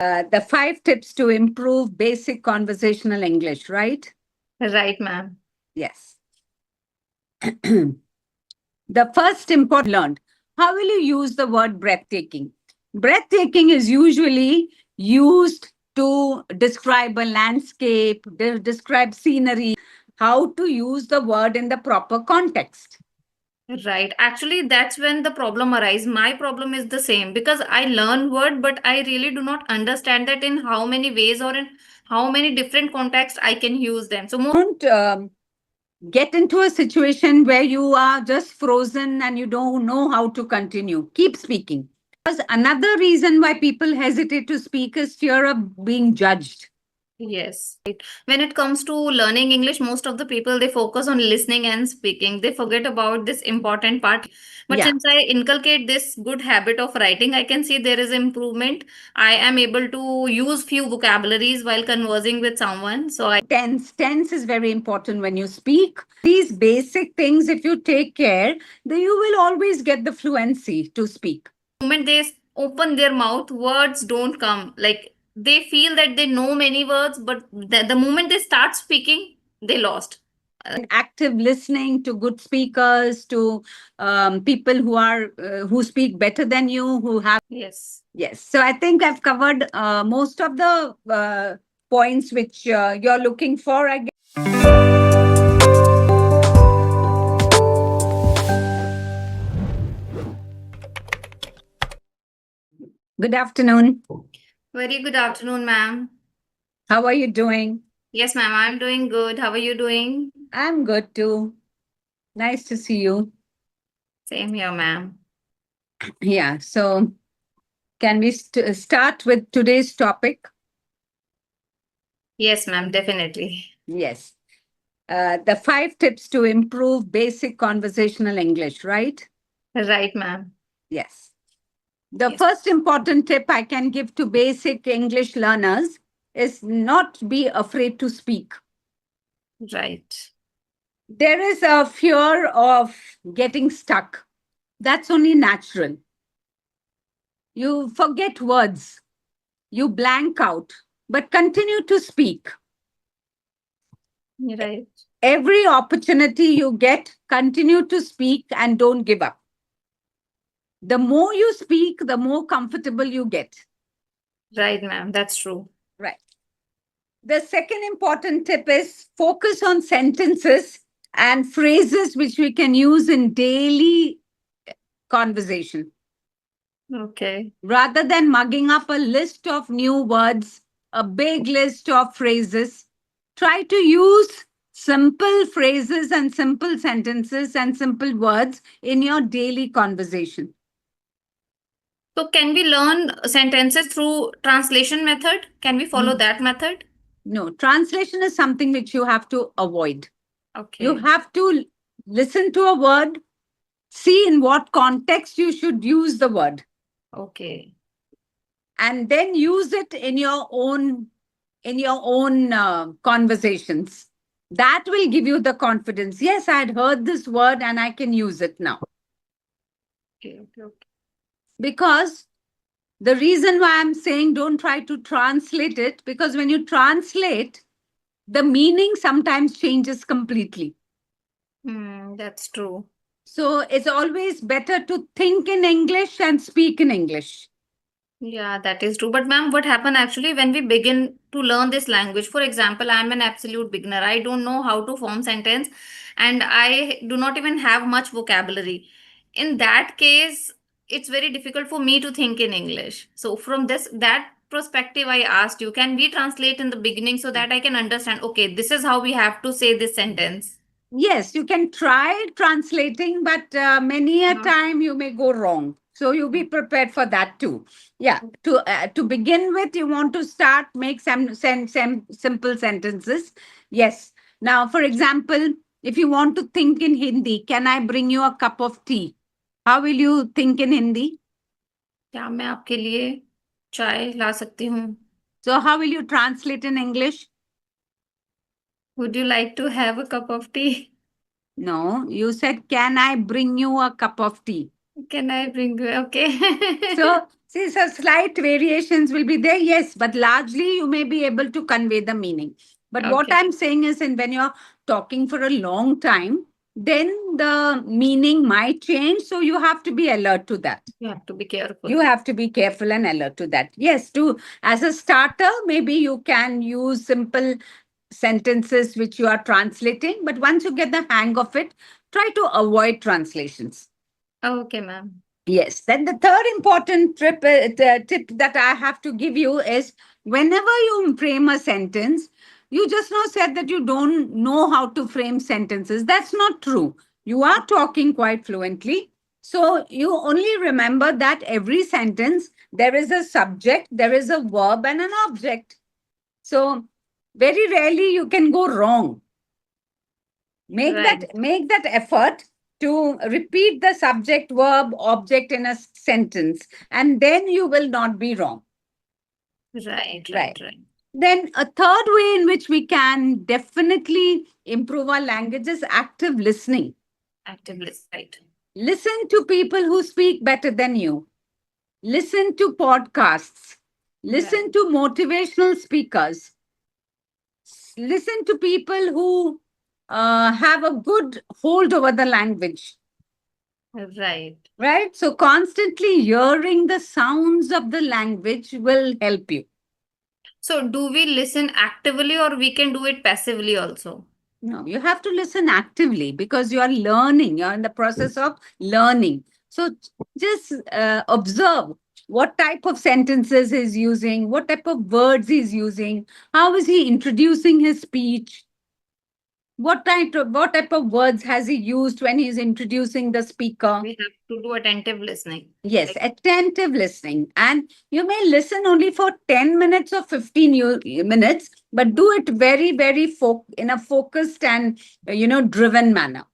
The 5 tips to improve basic conversational English, right? Right, ma'am. Yes. The first important learned. How will you use the word breathtaking? Breathtaking is usually used to describe a landscape, describe scenery, how to use the word in the proper context. Right. Actually, that's when the problem arises. My problem is the same because I learn word, but I really do not understand that in how many ways or in how many different contexts I can use them. So Don't get into a situation where you are just frozen and you don't know how to continue. Keep speaking. Because another reason why people hesitate to speak is fear of being judged. yes, right. When it comes to learning English, most of the people they focus on listening and speaking. They forget about this important part. But Yeah. since I inculcate this good habit of writing, I can see there is improvement. I am able to use few vocabularies while conversing with someone. So I Tense is very important when you speak. These basic things, if you take care, then you will always get the fluency to speak. moment they open their mouth, words don't come. Like they feel that they know many words, but the moment they start speaking, they lost. Active listening to good speakers, to people who speak better than you, who have. Yes. Yes. So I think I've covered most of the points which you're looking for, I guess. Good afternoon. Very good afternoon, ma'am. How are you doing? Yes, ma'am, I'm doing good. How are you doing? I'm good too. Nice to see you. Same here, ma'am. Yeah. So can we start with today's topic? Yes, ma'am, definitely. Yes. The 5 tips to improve basic conversational English, right? Right, ma'am. Yes. The Yes. first important tip I can give to basic English learners is not be afraid to speak. Right. There is a fear of getting stuck. That's only natural. You forget words, you blank out, but continue to speak. Right. Every opportunity you get, continue to speak and don't give up. The more you speak, the more comfortable you get. Right, ma'am. That's true. Right. The second important tip is focus on sentences and phrases which we can use in daily conversation. Okay. Rather than mugging up a list of new words, a big list of phrases, try to use simple phrases and simple sentences and simple words in your daily conversation. So can we learn sentences through translation method? Can we follow Mm. that method? No, translation is something which you have to avoid. You Okay. have to listen to a word, see in what context you should use the word, Okay. and then use it in your own conversations. That will give you the confidence. Yes, I had heard this word and I can use it now. Okay. Okay. Okay. Because the reason why I'm saying don't try to translate it, because when you translate, the meaning sometimes changes completely. That's true. So it's always better to think in English and speak in English. Yeah, that is true. But ma'am, what happened actually when we begin to learn this language? For example, I'm an absolute beginner. I don't know how to form sentence and I do not even have much vocabulary. In that case, it's very difficult for me to think in English. So from that perspective, I asked you, can we translate in the beginning so that I can understand, okay, this is how we have to say this sentence? Yes, you can try translating, but many a Uh, time you may go wrong. So you be prepared for that too. Yeah. To begin with, you want to start make some simple sentences. Yes. Now, for example, if you want to think in Hindi, can I bring you a cup of tea? How will you think in Hindi? क्या मैं आपके लिए चाय ला सकती हूँ? So how will you translate in English? Would you like to have a cup of tea? No, you said, can I bring you a cup of tea? Can I bring you? Okay. So See, so slight variations will be there, yes, but largely you may be able to convey the meaning. But what Okay. I'm saying is, and when you're talking for a long time, then the meaning might change. So you have to be alert to that. You have to be careful. You have to be careful and alert to that. Yes, to as a starter, maybe you can use simple sentences which you are translating, but once you get the hang of it, try to avoid translations. Okay, ma'am. Yes. Then the third important tip that I have to give you is whenever you frame a sentence, you just now said that you don't know how to frame sentences. That's not true. You are talking quite fluently. So you only remember that every sentence, there is a subject, there is a verb, and an object. So very rarely you can go wrong. Right. Make that effort to repeat the subject verb object in a sentence, and then you will not be wrong. Right, right, Right. right. Then a third way in which we can definitely improve our language is active listening. Active list, right. Listen to people who speak better than you. Listen to podcasts. Right, Listen to motivational speakers. Listen to people who have a good hold over the language. right. Right? So, constantly hearing the sounds of the language will help you. So, do we listen actively or we can do it passively also? No, you have to listen actively because you are learning, you're in the process of learning. So, just observe what type of sentences he's using, what type of words he's using, how is he introducing his speech, what type of words has he used when he's introducing the speaker. We have to do attentive listening. Yes, Like, attentive listening. And you may listen only for 10 minutes or 15 minutes, but do it very, very in a focused and, driven manner.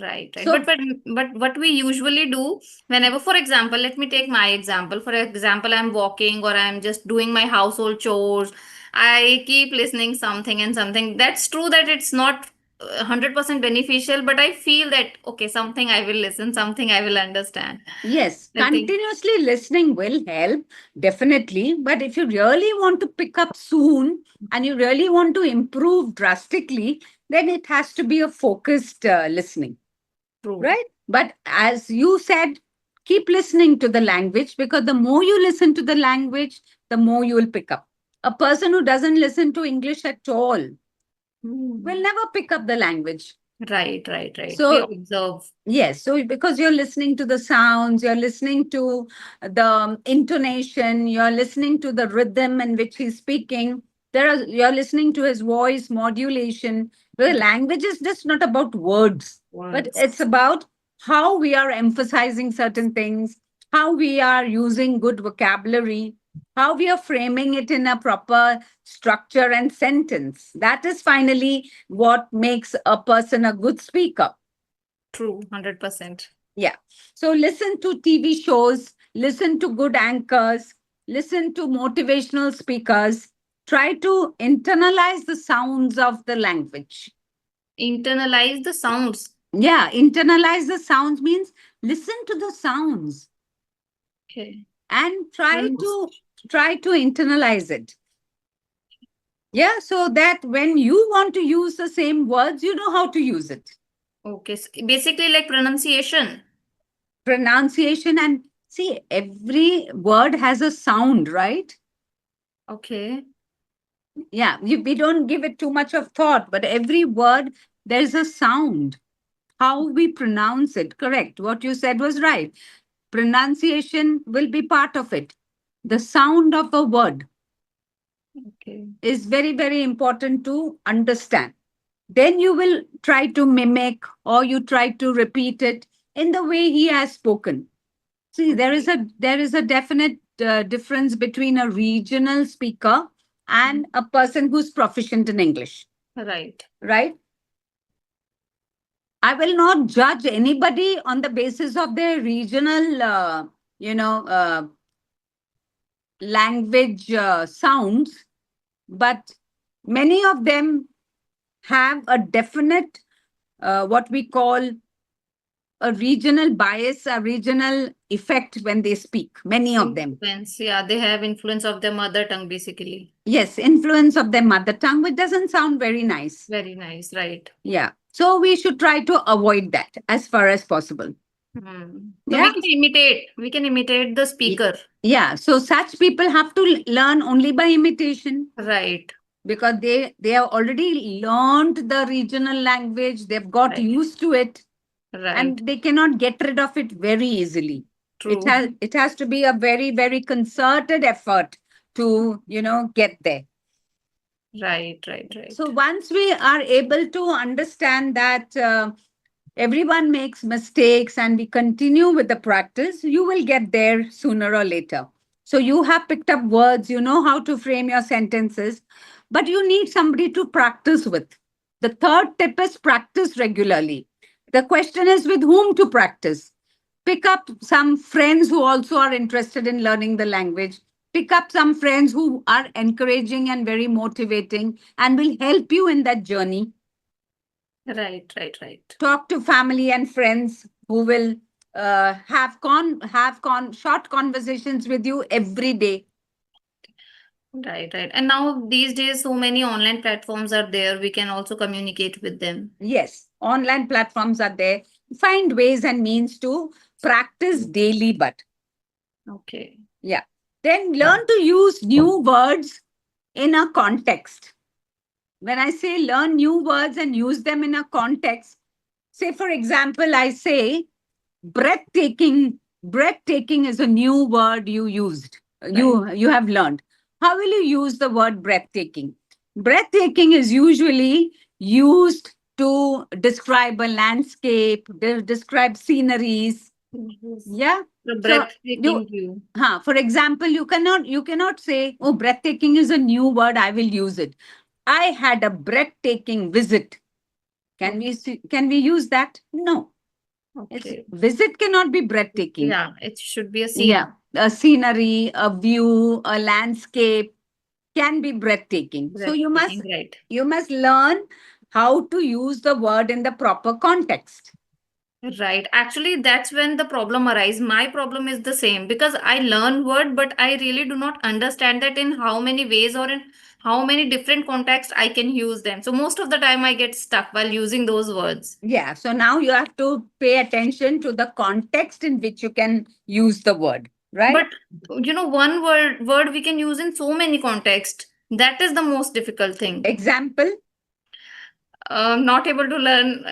right, right. So, But what we usually do whenever, for example, let me take my example. For example, I'm walking or I'm just doing my household chores. I keep listening something and something. That's true that it's not 100% beneficial, but I feel that okay, something I will listen, something I will understand. yes, I think continuously listening will help, definitely. But if you really want to pick up soon and you really want to improve drastically, then it has to be a focused listening. true. Right? But as you said, keep listening to the language because the more you listen to the language, the more you will pick up. A person who doesn't listen to English at all will Hmm. never pick up the language. Right, right, right. We So observe. yes, so because you're listening to the sounds, you're listening to the intonation, you're listening to the rhythm in which he's speaking. You're listening to his voice modulation. The language is just not about words, but it's Words. about how we are emphasizing certain things, how we are using good vocabulary, how we are framing it in a proper structure and sentence. That is finally what makes a person a good speaker. True, 100%. Yeah. So listen to TV shows, listen to good anchors, listen to motivational speakers. Try to internalize the sounds of the language. Internalize the sounds. Yeah, internalize the sounds means listen to the sounds Okay. and Once. try to internalize it. Yeah, so that when you want to use the same words, you know how to use it. Okay. Basically, like pronunciation. Pronunciation and see, every word has a sound, right? Okay. Yeah, we don't give it too much of thought, but every word, there's a sound. How we pronounce it, correct. What you said was right. Pronunciation will be part of it. The sound of a word Okay. is very, very important to understand. Then you will try to mimic or you try to repeat it in the way he has spoken. See, Okay. there is a definite difference between a regional speaker and a person who's proficient in English, Right. right? I will not judge anybody on the basis of their regional, you know, uh, language sounds, but many of them have a definite, what we call a regional bias, a regional effect when they speak, many of them. Influence. Yeah, they have influence of their mother tongue basically. Yes, influence of their mother tongue, which doesn't sound very nice. Very nice, right? Yeah. So we should try to avoid that as far as possible. So Yeah. we can imitate the Y- speaker. Yeah. So such people have to learn only by imitation, Right, because they have already learned the regional language. They've got right, used to it, right. and they cannot get rid of it very easily. True. It has to be a very, very concerted effort to, get there. Right, right, So right. once we are able to understand that everyone makes mistakes and we continue with the practice, you will get there sooner or later. So you have picked up words, you know how to frame your sentences, but you need somebody to practice with. The third tip is practice regularly. The question is with whom to practice. Pick up some friends who also are interested in learning the language. Pick up some friends who are encouraging and very motivating and will help you in that journey. Right, right, right. Talk to family and friends who will short conversations with you every day. Right, right. And now these days, so many online platforms are there. We can also communicate with them. Yes, online platforms are there. Find ways and means to practice daily, but Okay. yeah. Then learn to use new words in a context. When I say learn new words and use them in a context, say, for example, I say breathtaking. Breathtaking is a new word you used. Right. You have learned. How will you use the word breathtaking? Breathtaking is usually used to describe a landscape, describe sceneries. Yes. Yeah. The So you breathtaking view. for example, you cannot say, oh, breathtaking is a new word, I will use it. I had a breathtaking visit. Okay. Can we use that? No. It's Okay. visit cannot be breathtaking. Yeah, it should be a Yeah. scene. A scenery, a view, a landscape can be breathtaking. So Breathtaking, right. you must learn how to use the word in the proper context. Right. Actually, that's when the problem arises. My problem is the same because I learn word, but I really do not understand that in how many ways or in how many different contexts I can use them. So most of the time I get stuck while using those words. Yeah. So now you have to pay attention to the context in which you can use the word, right? But one word we can use in so many contexts. That is the most difficult thing. Example? Not able to learn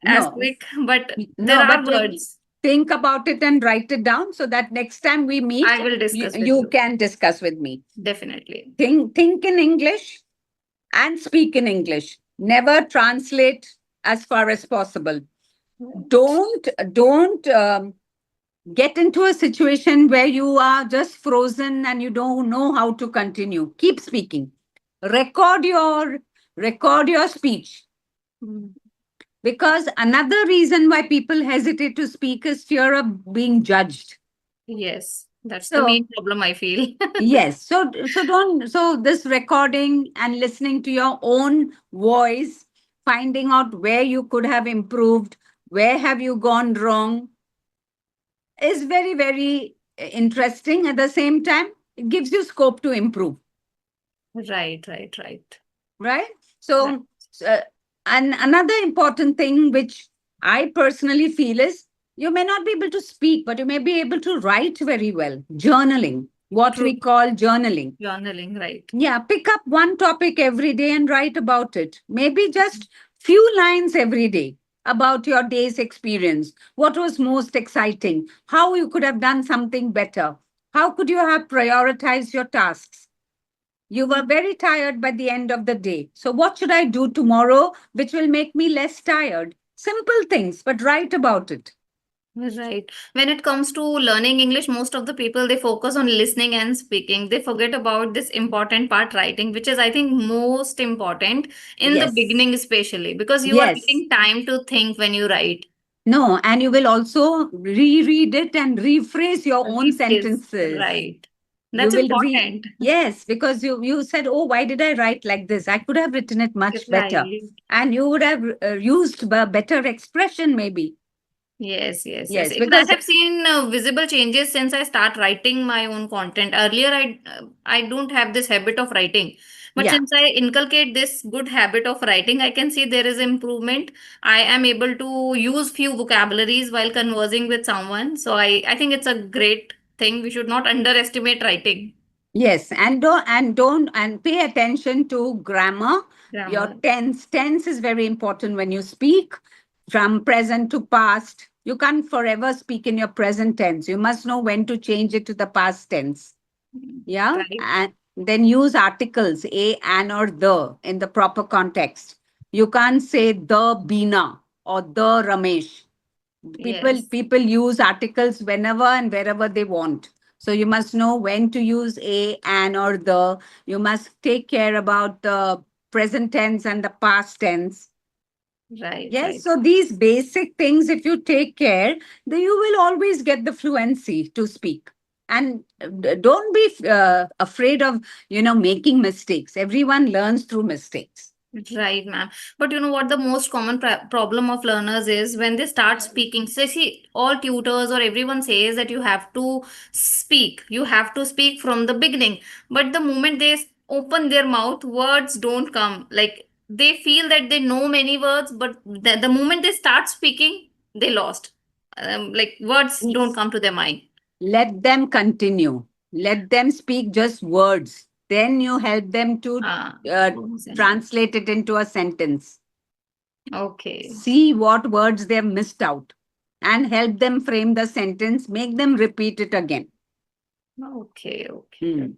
as No. quick, but there No, are but words. think about it and write it down so that next time we meet, I will discuss with you you. can discuss with me. Definitely. Think in English and speak in English. Never translate as far as possible. Don't get into a situation where you are just frozen and you don't know how to continue. Keep speaking. Record your record your speech, Mm. because another reason why people hesitate to speak is fear of being judged. Yes, that's the So main problem I feel. yes, so this recording and listening to your own voice, finding out where you could have improved, where have you gone wrong, is very, very interesting. At the same time, it gives you scope to improve, Right, right, right. right? Right. So, uh, and another important thing which I personally feel is you may not be able to speak, but you may be able to write very well. Journaling, what True. we call journaling. Journaling, right. Yeah, pick up one topic every day and write about it. Maybe just few lines every day about your day's experience. What was most exciting? How you could have done something better? How could you have prioritized your tasks? You were very tired by the end of the day. So what should I do tomorrow which will make me less tired? Simple things, but write about it. Right. When it comes to learning English, most of the people they focus on listening and speaking. They forget about this important part, writing, which is I think most important in the Yes. beginning, especially because you are Yes. getting time to think when you write. No, and you will also reread it and rephrase your own Rephrase, sentences. right. You That's will read. important. Yes, because you said, oh, why did I write like this? I could have written it much better. Right. And you would have used better expression, maybe. Yes, yes, yes. Yes, Even I because have seen visible changes since I start writing my own content. Earlier, I don't have this habit of writing, but yeah. since I inculcate this good habit of writing, I can see there is improvement. I am able to use few vocabularies while conversing with someone. So I think it's a great thing. We should not underestimate writing Yes, and pay attention to grammar. Your grammar. tense is very important when you speak from present to past. You can't forever speak in your present tense. You must know when to change it to the past tense. Mm, Yeah, right. and then use articles a, an, or the in the proper context. You can't say the Bina or the Ramesh. Yes. People use articles whenever and wherever they want. So you must know when to use a, an, or the. You must take care about the present tense and the past tense. Right. Yes, Right. so these basic things, if you take care, then you will always get the fluency to speak. And don't be afraid of, making mistakes. Everyone learns through mistakes. Right, ma'am. But you know what the most common problem of learners is when they start speaking. So, see, all tutors or everyone says that you have to speak. You have to speak from the beginning. But the moment they open their mouth, words don't come. Like they feel that they know many words, but the moment they start speaking, they lost. Like words don't come to their mind. Let them continue. Let them speak just words. Then you help them to uh, Form a sentence. translate it into a sentence. Okay. See what words they've missed out and help them frame the sentence. Make them repeat it again. Okay. Okay. Hmm.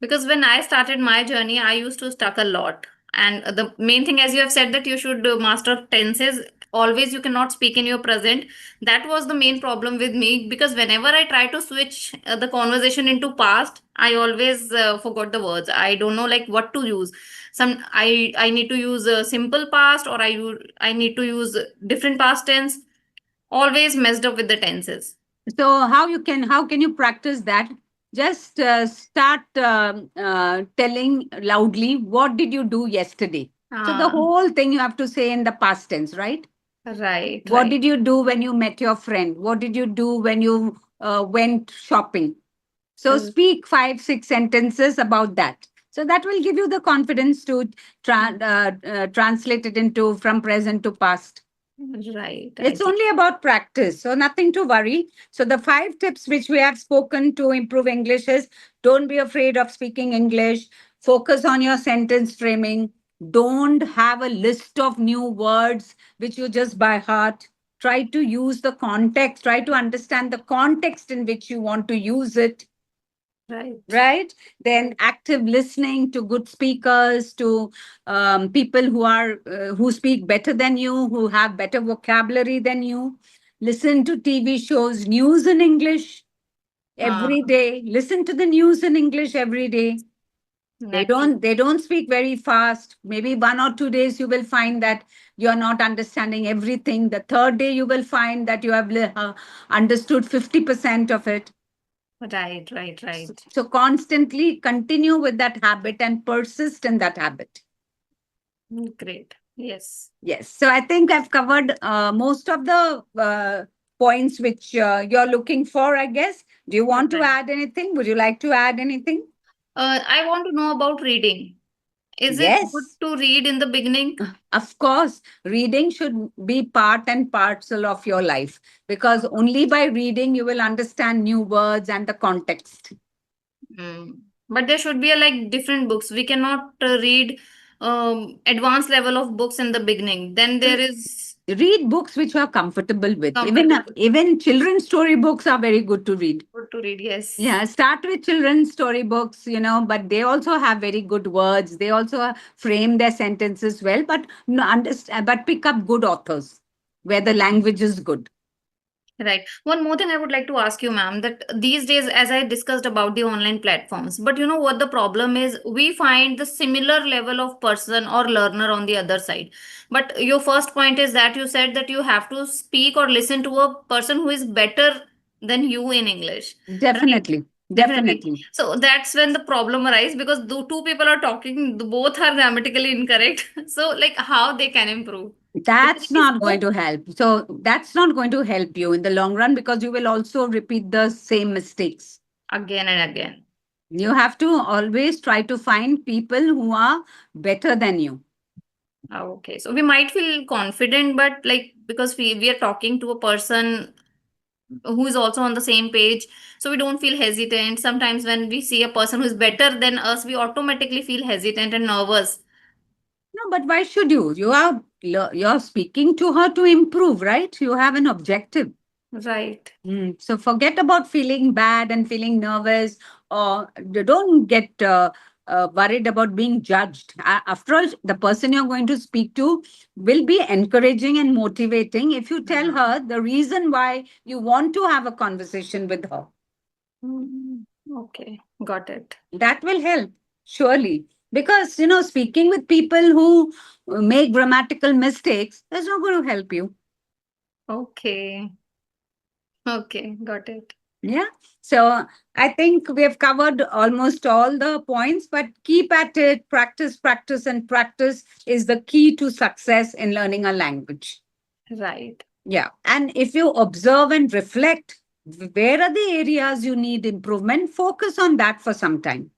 Because when I started my journey, I used to stuck a lot. And the main thing, as you have said, that you should master tenses. Always, you cannot speak in your present. That was the main problem with me because whenever I try to switch the conversation into past, I always forgot the words. I don't know like what to use. I need to use a simple past or I need to use different past tense. Always messed up with the tenses. So how can you practice that? Just start telling loudly what did you do yesterday. So the Ah, whole thing you have to say in the past tense, right? right, What right. did you do when you met your friend? What did you do when you went shopping? So Uh, speak 5 6 sentences about that. So that will give you the confidence to translate it into from present to past. Right, I It's think. only about practice, so nothing to worry. So, the 5 tips which we have spoken to improve English is: don't be afraid of speaking English, focus on your sentence framing, don't have a list of new words which you just by heart. Try to use the context, try to understand the context in which you want to use it, Right. right? Then active listening to good speakers, to people who speak better than you, who have better vocabulary than you. Listen to TV shows, news in English Uh, every day. Listen to the news in English every day. they Naturally. don't they don't speak very fast. Maybe 1 or 2 days you will find that you're not understanding everything. The third day you will find that you have understood 50% of it. Right, right, So, right. so constantly continue with that habit and persist in that habit. Great. Yes. Yes. So I think I've covered most of the points which you're looking for, I guess. Do you want to Right. add anything? Would you like to add anything? I want to know about reading. Is it good Yes. to read in the beginning? Of course, reading should be part and parcel of your life because only by reading you will understand new words and the context. Mm. But there should be a like different books. We cannot read advanced level of books in the beginning. Then there is Read books which you are comfortable with. comfortable. Even children's story books are very good to read. Good to read. Yes. Yeah, start with children's storybooks, but they also have very good words. They also frame their sentences well, but no, understand, but pick up good authors where the language is good. Right. One more thing I would like to ask you, ma'am, that these days, as I discussed about the online platforms, but you know what the problem is? We find the similar level of person or learner on the other side. But your first point is that you said that you have to speak or listen to a person who is better than you in English, right? Definitely. Definitely. Definitely. So that's when the problem arises because the two people are talking, both are grammatically incorrect. So, like, how they can improve? Because That's it is not going so to help. So that's not going to help you in the long run because you will also repeat the same mistakes. again and again. You have to always try to find people who are better than you. Okay. So we might feel confident, but like because we are talking to a person who is also on the same page, so we don't feel hesitant. Sometimes when we see a person who is better than us, we automatically feel hesitant and nervous. No, but why should you? You're speaking to her to improve, right? You have an objective. Right. So forget about feeling bad and feeling nervous, or don't get worried about being judged. After all, the person you're going to speak to will be encouraging and motivating if you tell her the reason why you want to have a conversation with her. Mm, okay, got it. That will help, surely. Because, speaking with people who make grammatical mistakes, that's not going to help you. Okay, okay, got it. Yeah. So I think we have covered almost all the points, but keep at it. Practice, practice, and practice is the key to success in learning a language. Right. Yeah. And if you observe and reflect, where are the areas you need improvement? Focus on that for some time.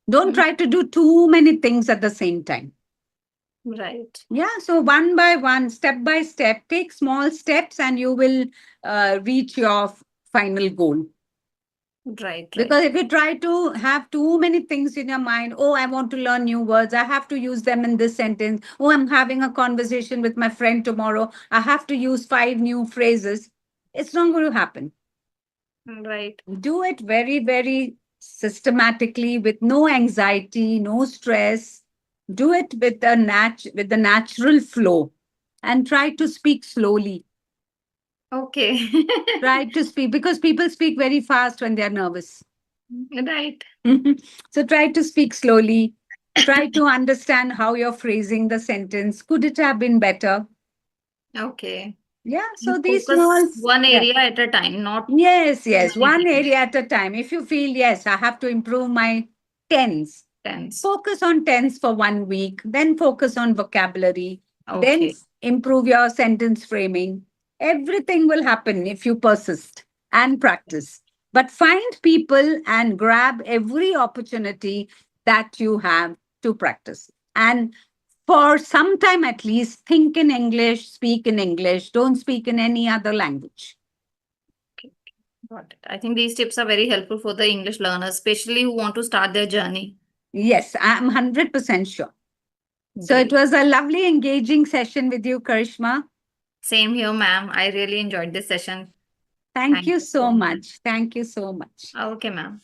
Don't Mm, try to do too many things at the same time. right, Yeah. So one by one, step by step, take small steps and you will reach your final goal. right, right. Because if you try to have too many things in your mind, oh, I want to learn new words, I have to use them in this sentence. Oh, I'm having a conversation with my friend tomorrow, I have to use 5 new phrases. It's not going to happen. Right. Do it very, very systematically with no anxiety, no stress. Do it with with the natural flow and try to speak slowly. Okay. Try to speak because people speak very fast when they're nervous. Right. So try to speak slowly. Try to understand how you're phrasing the sentence. Could it have been better? Okay. Yeah. And So these focus small, one yeah. area at a time, not Yes, too yes. many One things. area at a time. If you feel, yes, I have to improve my tense, Tense. focus on tense for 1 week, then focus on vocabulary, then Okay. improve your sentence framing. Everything will happen if you persist and practice. But find people and grab every opportunity that you have to practice. And for some time at least, think in English, speak in English, don't speak in any other language. Okay. Got it. I think these tips are very helpful for the English learners, especially who want to start their journey. Yes, I'm 100% sure. So it Great. was a lovely, engaging session with you, Karishma. Same here, ma'am. I really enjoyed this session. Thank Thank you you so so much. much. Thank you so much. Okay, ma'am.